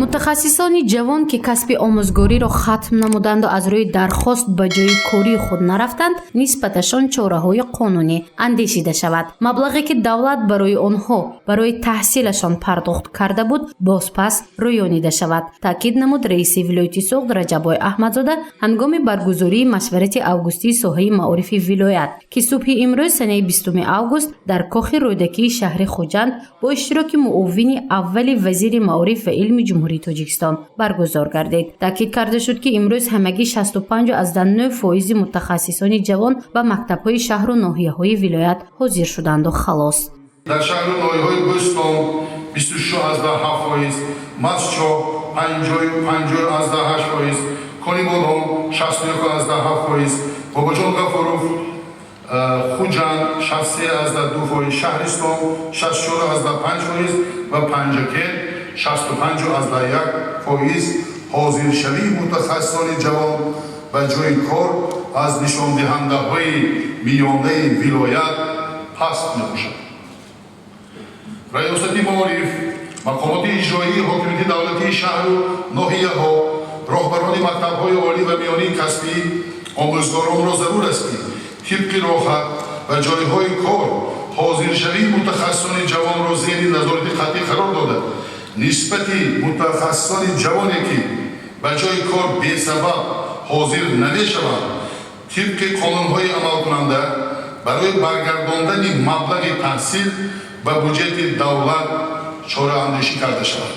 мутахассисони ҷавон ки касби омӯзгориро хатм намуданду аз рӯи дархост ба ҷои кории худ нарафтанд, нисбаташон чораҳои қонунӣ андешида шавад. маблағе ки давлат барои онҳо барои таҳсилашон пардохт карда буд, бозпас рӯёнида шавад, таъкид намуд раиси вилояти Соғд Раҷабой Аҳмадзода ҳангоми баргузории машварати августии соҳаи маорифи вилоят, ки субҳи имрӯз санаи 20 август дар кохи рӯдакии шаҳри Хуҷанд бо иштироки муовини аввали вазири маориф ва илми ҷумҳурии Тоҷикистон баргузор гардид. таъкид карда шуд ки имрӯз ҳамагӣ 65.9% мутахассисони ҷавон ба мактабҳои шаҳру ноҳияҳои вилоят ҳозир шуданду халос. дар шаҳру ноҳияҳои Бӯстон 26.7%, Масчо 50.8%, Конибодон 61.7%, Бобоҷон Ғафуров Хуҷанд 63.2%, Шаҳристон 64.5% ва Панҷакел 65.1% ҳозиршавии мутахассисони ҷавон ба ҷои кор аз нишондиҳандаҳои миёнаи вилоят паст мебошад. раёсати маориф, мақомоти иҷроии ҳокимияти давлатии шаҳру ноҳияҳо, роҳбарони мактабҳои олӣ ва миёнии касбӣ омӯзгоронро зарур аст ки тибқи роҳат ва ҷойҳои кор ҳозиршавии мутахассисони ҷавонро зери назорати қатъӣ қарор дода, нисбати мутахассисони ҷавоне ки ба ҷои кор бесабаб ҳозир намешаванд, тибқи қонунҳои амалкунанда барои баргардондани маблағи таҳсил ба буҷети давлат чораандешӣ карда шавад.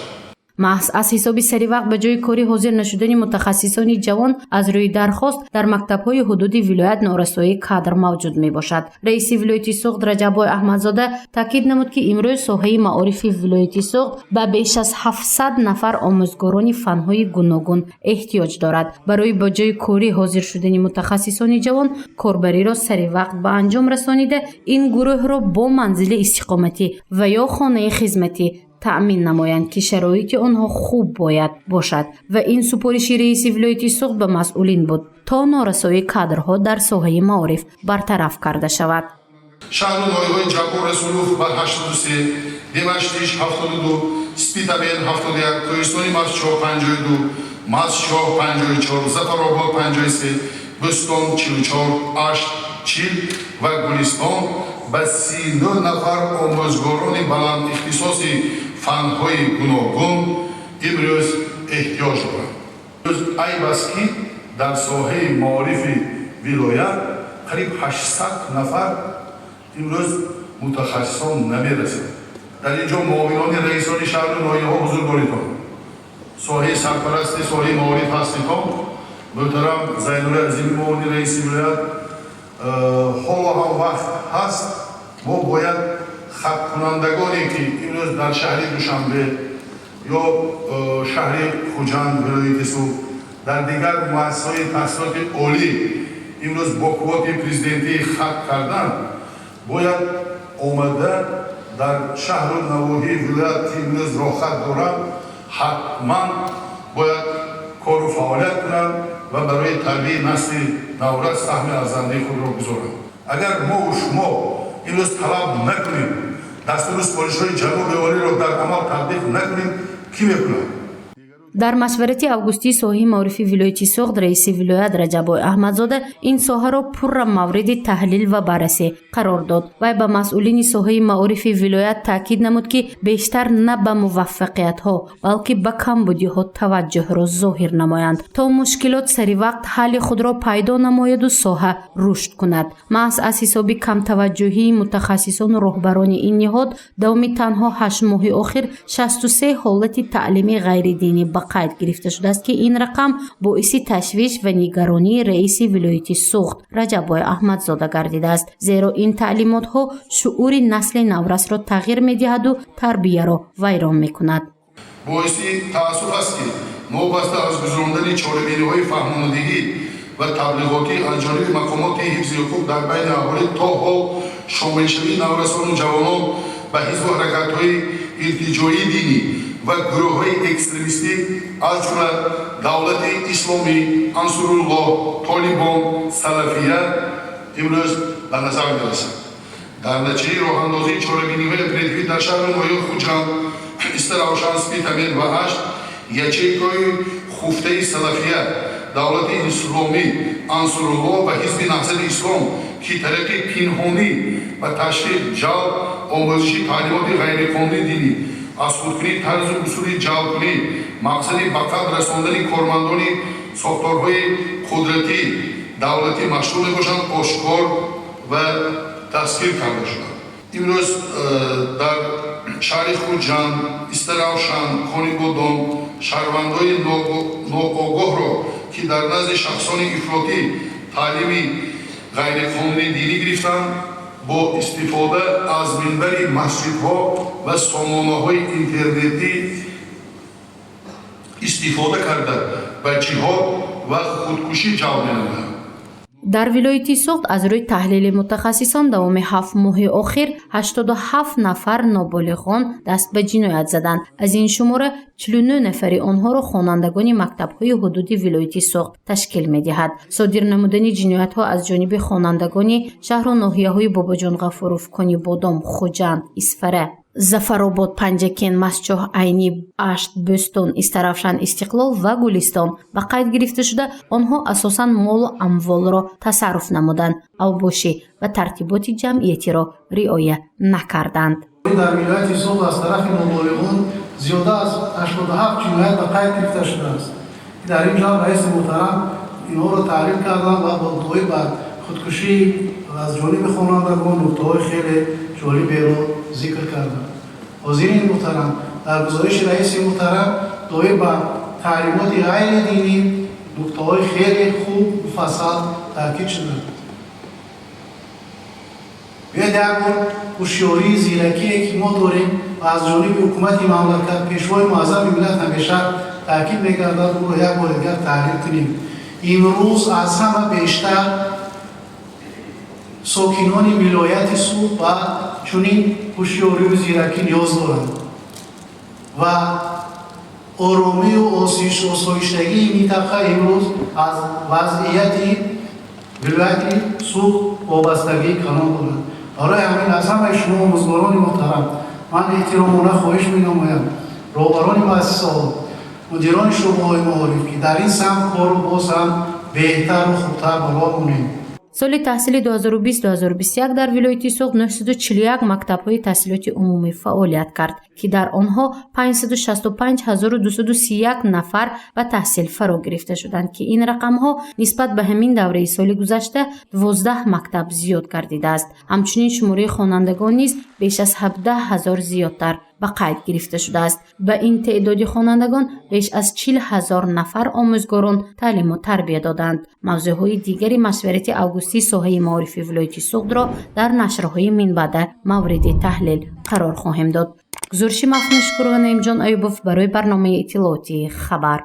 маҳз аз ҳисоби саривақт ба ҷои кори ҳозир нашудани мутахассисони ҷавон аз рӯи дархост дар мактабҳои ҳудуди вилоят норасоии кадр мавҷуд мебошад. раиси вилояти Соғд Раҷабой Аҳмадзода таъкид намуд ки имрӯз соҳаи маорифи вилояти Соғд ба беш аз 700 нафар омӯзгорони фанҳои гуногун эҳтиёҷ дорад. барои ба ҷои кори ҳозир шудани мутахассисони ҷавон корбариро саривақт ба анҷом расонида, ин гурӯҳро бо манзили истиқоматӣ ва ё хонаи хизматӣ таъмин намоянд ки шароити онҳо хуб бояд бошад ва ин супориши раиси вилояти Соғд ба масъулин буд то норасоии кадрҳо дар соҳаи маориф бартараф карда шавад. шаҳру ноҳияҳои Ҷабор Расулов ба 83, Деваштиш 72, Спитабен 71, Кӯҳистони Масчоҳ 52, Масчоҳ 54, Зафаробод 53, Бӯстон 44, Ашт 40 ва Гулистон ба 39 нафар омӯзгорони баландихтисоси фанҳои гуногун имрӯз эҳтиёҷ доранд. айбаст ки дар соҳаи маорифи вилоят қариб 800 нафар имрӯз мутахассисон намерасанд. дар ин ҷо муовинони раисони шаҳру ноҳияҳо ҳузур доридон, соҳаи сарпарасти соҳаи маориф ҳаститон, муҳтарам Зайнули Азими муовини раиси вилоят, ҳоло ҳам вақт ҳаст мо бояд хаткунандагоне ки имрӯз дар шаҳри Душанбе ё шаҳри Хуҷанд вилояти Суд дар дигар муассисаҳои таҳсилоти олӣ имрӯз бо қуввати президентӣ хат карданд, бояд омада дар шаҳру навоҳии вилоят ки имрӯз рохат доранд, ҳатман бояд кору фаъолият кунанд ва барои тарбияи насли наврас саҳми арзандаи худро гузоранд. агар мову шумо имрӯз талаб накунем, дастуру супоришҳои ҷаноби олиро дар амал татбиқ накунем, кӣ мекунад? дар машварати августии соҳаи маорифи вилояти Соғд раиси вилоят Раҷабой Аҳмадзода ин соҳаро пурра мавриди таҳлил ва баррасӣ қарор дод. вай ба масъулини соҳаи маорифи вилоят таъкид намуд ки бештар на ба муваффақиятҳо, балки ба камбудиҳо таваҷҷӯҳро зоҳир намоянд то мушкилот саривақт ҳалли худро пайдо намояду соҳа рушд кунад. маҳз аз ҳисоби камтаваҷҷӯҳии мутахассисону роҳбарони ин ниҳод давоми танҳо 8 моҳи охир 63 ҳолати таълими ғайридинӣ ба қайд гирифта шудааст ки ин рақам боиси ташвиш ва нигаронии раиси вилояти Соғд Раҷабой Аҳмадзода гардидааст, зеро ин таълимотҳо шуъури насли наврасро тағйир медиҳаду тарбияро вайрон мекунад. боиси таассуф аст ки новбаста аз гузарондани чорабиниҳои фаҳмонадигӣ ва таблиғотӣ аз ҷониби мақомоти ҳифзи ҳуқуқ дар байни аҳолӣ то ҳол шомилшавии наврасону ҷавонон ба ҳизбу ҳаракатҳои иртиҷоии динӣ ва гурӯҳҳои экстремистӣ аз ҷумла давлати исломӣ, Ансуруллоҳ, Толибон, Салафия имрӯз ба назар мерасад. дар натиҷаи роҳандозии чорабиниҳои оперативӣ дар шаҳру ноҳияи Хуҷанд, Истаравшан, Спитабен ва Ашт ячейкаи хуфтаи салафия давлати исломӣ ансуруллоҳ ва ҳизби наҳзади ислом ки тариқи пинҳонӣ ва ташвиқ ҷалб омӯзиши таълимоти ғайриқонунии динӣ аз худкунӣ тарзу усули ҷалбкунӣ мақсади ба қад расондани кормандони сохторҳои қудратӣ давлатӣ машғул мебошанд ошкор ва дастгир карда шуданд. имрӯз дар шаҳри хуҷанд истаравшан конибодон шаҳрвандои ноогоҳро ки дар назди шахсони ифротӣ таълими ғайриқонунӣ динӣ гирифтанд бо истифода аз минбари масҷидҳо ва сомонаҳои интернетӣ истифода карда ба ҷиҳод ва худкушӣ ҷалб менамоянд. дар вилояти Суғд аз рӯи таҳлили мутахассисон давоми 7 моҳи охир 87 нафар ноболиғон даст ба ҷиноят заданд. Аз ин шумора 49 нафари онҳоро хонандагони мактабҳои ҳудуди вилояти Суғд ташкил медиҳад. содир намудани ҷиноятҳо аз ҷониби хонандагони шаҳру ноҳияҳои Бобоҷон Ғафуров, Конибодом, Хуҷанд, Исфара, Зафаробод, Панҷакен, Масчоҳ, Айнӣ, Ашт, Бӯстон, Истаравшан, Истиқлол ва Гулистон ба қайд гирифта шуда онҳо асосан молу амволро тасарруф намуданд, авбошӣ ва тартиботи ҷамъиятиро риоя накарданд. дар вилояти Суғд аз тарафи ноболиғон зиёда аз 87 ҷиноят ба қайд гирифта шудааст. дар ин ҷо раиси муҳтарам инҳоро таҳлил карданд ва бо дуои ба худкушӣ аз ҷониби хонандагон нуқтаҳои хеле ҷолиберо зикр карданд. ҳозирини муҳтарам, дар гузориши раиси муҳтарам доир ба таълимоти ғайридинӣ нуқтаҳои хеле хуб муфассал таъкид шуданд. биёед якбор ҳушёрии зиракие ки мо дорем ва аз ҷониби ҳукумати мамлакат пешвои муаззами миллат ҳамеша таъкид мекардад, ӯро як бори дигар таҳлил кунем. имрӯз аз ҳама бештар сокинони вилояти Суғд ва чунин ҳушёрию зиракӣ ниёз доранд ва оромию осоиштагии минтақа имрӯз аз вазъияти вилояти Суғд вобастагӣ калон дорад. барои ҳамин аз ҳамаи шумо омӯзгорони муҳтарам ман эҳтиромона хоҳиш менамоям роҳбарони муассисаҳо, мудирони шӯъбаҳои маориф ки дар ин самт корро боз ҳам беҳтару хубтар ба роҳ монем. соли таҳсили 2020-2021 дар вилояти Суғд 941 мактабҳои таҳсилоти умумӣ фаъолият кард ки дар онҳо 565231 нафар ба таҳсил фаро гирифта шуданд ки ин рақамҳо нисбат ба ҳамин давраи соли гузашта 12 мактаб зиёд гардидааст. ҳамчунин шумораи хонандагон низ беш аз 17 000 зиёдтар ба қайд гирифта шудааст. ба ин теъдоди хонандагон беш аз 40 000 нафар омӯзгорон таълиму тарбия доданд. мавзӯъҳои дигари машварати августии соҳаи маорифи вилояти Суғдро дар нашрҳои минбаъда мавриди таҳлил қарор хоҳем дод. гузориши Мафнун Шукурова, Наимҷон Айюбов барои барномаи иттилооти Хабар.